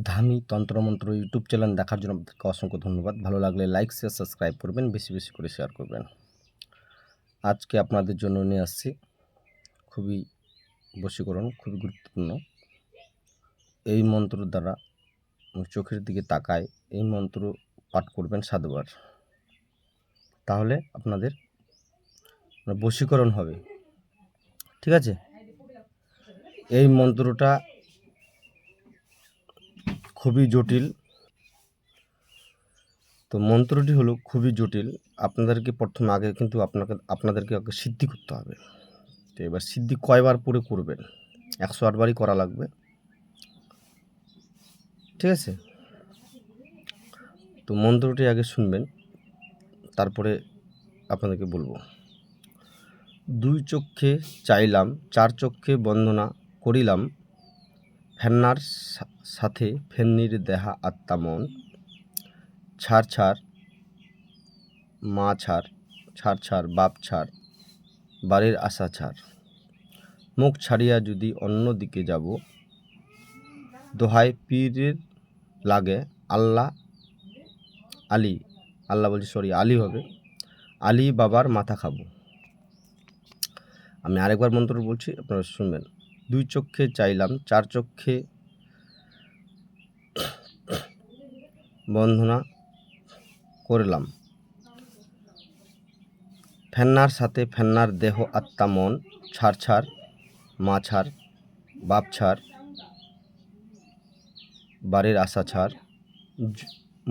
ধামি তন্ত্রমন্ত্র YouTube channel দেখার জন্য আপনাদেরকে অসংখ্য ধন্যবাদ। ভালো লাগলে লাইক, শেয়ার, সাবস্ক্রাইব করবেন, বেশি বেশি করে শেয়ার করবেন। আজকে আপনাদের জন্য নিয়ে আসছি খুবই বশীকরণ, খুবই গুরুত্বপূর্ণ। এই মন্ত্র দ্বারা চোখের দিকে তাকায় এই মন্ত্র পাঠ করবেন 7 বার, তাহলে আপনাদের বশীকরণ হবে। ঠিক আছে? এই মন্ত্রটা খুবই জটিল। তো মন্ত্রটি হলো খুবই জটিল। আপনাদেরকে প্রথমে আগে কিন্তু আপনাদেরকে আগে সিদ্ধি করতে হবে। তো এবার সিদ্ধি কয়বার পরে করবেন? 108 বারই করা লাগবে। ঠিক আছে? তো মন্ত্রটি আগে শুনবেন, তারপরে আপনাদেরকে বলবো। 2 চক্ষে চাইলাম, 4 চক্ষে বন্দনা করিলাম, ফেন্নার সাথে ফেন্নির দেহা আত্মা মন, ছাড় ছাড় মা ছাড়, ছাড় ছাড় বাপ ছাড়, বাড়ির আশা ছাড়, মুখ ছাড়িয়া যদি অন্য দিকে যাব, দোহাই পীরের লাগে আল্লাহ আলী হবে, আলী বাবার মাথা খাবো। আমি আরেকবার মন্ত্র বলছি, আপনারা শুনবেন। 2 চক্ষে চাইলাম, 4 চক্ষে বন্দনা করলাম, ফেন্নার সাথে ফেন্নার দেহ আত্মা মন, ছাড় ছাড় মা ছাড়, বাপ ছাড়, বাড়ির আশা ছাড়,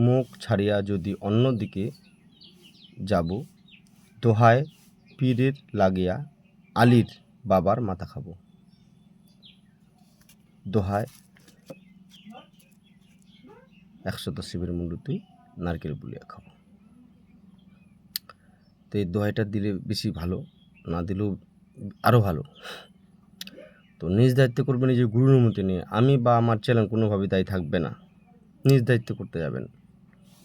মুখ ছাড়িয়া যদি অন্য দিকে যাব, দোহায় পীরের লাগিয়া আলীর বাবার মাথা খাবো। দোহায় 110 শিবের মূল্যটি নারকেল বুলিয়া খাবো। তো এই দোহাইটা দিলে বেশি ভালো, না দিলেও আরও ভালো। তো নিজ দায়িত্বে করবেন, নিজের গুরুর অনুমতি নিয়ে। আমি বা আমার চ্যানেল কোনোভাবেই দায়ী থাকবে না। নিজ দায়িত্বে করতে যাবেন,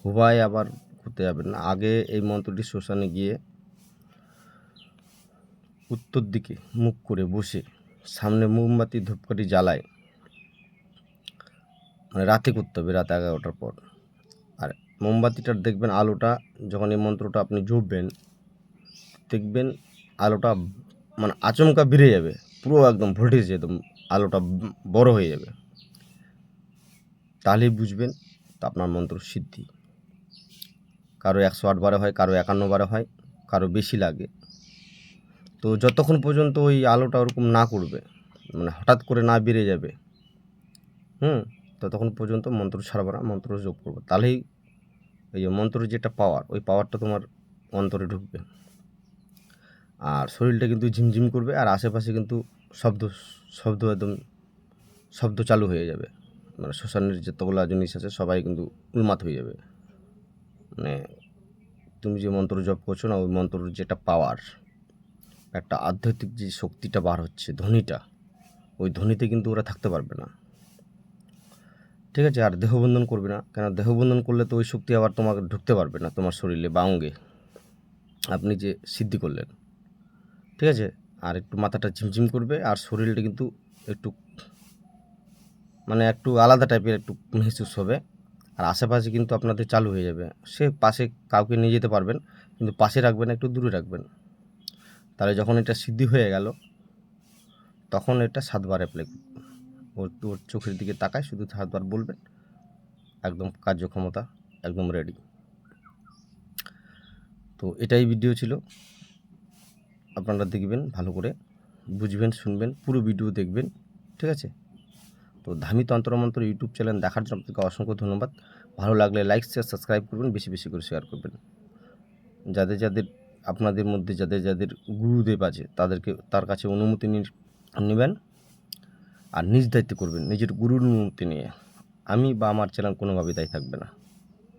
হুবায় আবার করতে যাবেন না। আগে এই মন্ত্রটি শ্মশানে গিয়ে উত্তর দিকে মুখ করে বসে সামনে মোমবাতি ধূপকাঠি জ্বালায়, মানে রাতে করতে হবে, রাত 11টার পর। আর মোমবাতিটার দেখবেন আলোটা, যখন এই মন্ত্রটা আপনি জপবেন, দেখবেন আলোটা মানে আচমকা বেড়ে যাবে, পুরো একদম ভোল্টেজ, একদম আলোটা বড় হয়ে যাবে। তাহলেই বুঝবেন তা আপনার মন্ত্র সিদ্ধি। কারো 108 বারে হয়, কারো 51 বারে হয়, কারো বেশি লাগে। তো যতক্ষণ পর্যন্ত ওই আলোটা ওরকম না করবে, মানে হঠাৎ করে না বেড়ে যাবে, ততক্ষণ পর্যন্ত মন্ত্র ছাড়বো না, মন্ত্র জপ করবো। তাহলেই এই যে মন্ত্রের যেটা পাওয়ার, ওই পাওয়ারটা তোমার অন্তরে ঢুকবে। আর শরীরটা কিন্তু ঝিমঝিম করবে, আর আশেপাশে কিন্তু শব্দ একদম শব্দ চালু হয়ে যাবে। মানে শ্মশানের যতগুলো জিনিস আছে সবাই কিন্তু উন্মাদ হয়ে যাবে। মানে তুমি যে মন্ত্র জপ করছো না, ওই মন্ত্রের যেটা পাওয়ার, একটা আধ্যাত্মিক যে শক্তিটা বার হচ্ছে, ধ্বনিটা, ওই ধ্বনিতে কিন্তু ওরা থাকতে পারবে না। ঠিক আছে? আর দেহবন্ধন করবে না, কেন দেহবন্ধন করলে তো ওই শক্তি আবার তোমাকে ঢুকতে পারবে না তোমার শরীরে বা অঙ্গে। আপনি যে সিদ্ধি করলেন, ঠিক আছে? আর একটু মাথাটা ঝিমঝিম করবে, আর শরীরটা কিন্তু একটু মানে একটু আলাদা টাইপের একটু মেহসুস হবে। আর আশেপাশে কিন্তু আপনাদের চালু হয়ে যাবে। সে পাশে কাউকে নিয়ে যেতে পারবেন, কিন্তু পাশে রাখবেন, একটু দূরে রাখবেন। তাহলে যখন এটা সিদ্ধি হয়ে গেল, তখন এটা 7 বার অ্যাপ্লাই করবেন। ওর চোখের দিকে তাকায় শুধু 7 বার বলবেন, একদম কার্যক্ষমতা একদম রেডি। তো এটাই ভিডিও ছিল। আপনারা দেখবেন, ভালো করে বুঝবেন, শুনবেন, পুরো ভিডিও দেখবেন। ঠিক আছে? তো ধামি তন্ত্রমন্ত্র ইউটিউব চ্যানেল দেখার জন্য আপনাকে অসংখ্য ধন্যবাদ। ভালো লাগলে লাইক, শেয়ার, সাবস্ক্রাইব করবেন, বেশি বেশি করে শেয়ার করবেন। যাদের আপনাদের মধ্যে যাদের গুরুদেব আছে, তার কাছে অনুমতি নেবেন, আর নিজ দায়িত্বে করবেন, নিজের গুরুর অনুমতি নিয়ে। আমি বা আমার চ্যানেল কোনোভাবেই দায়ী থাকবে না।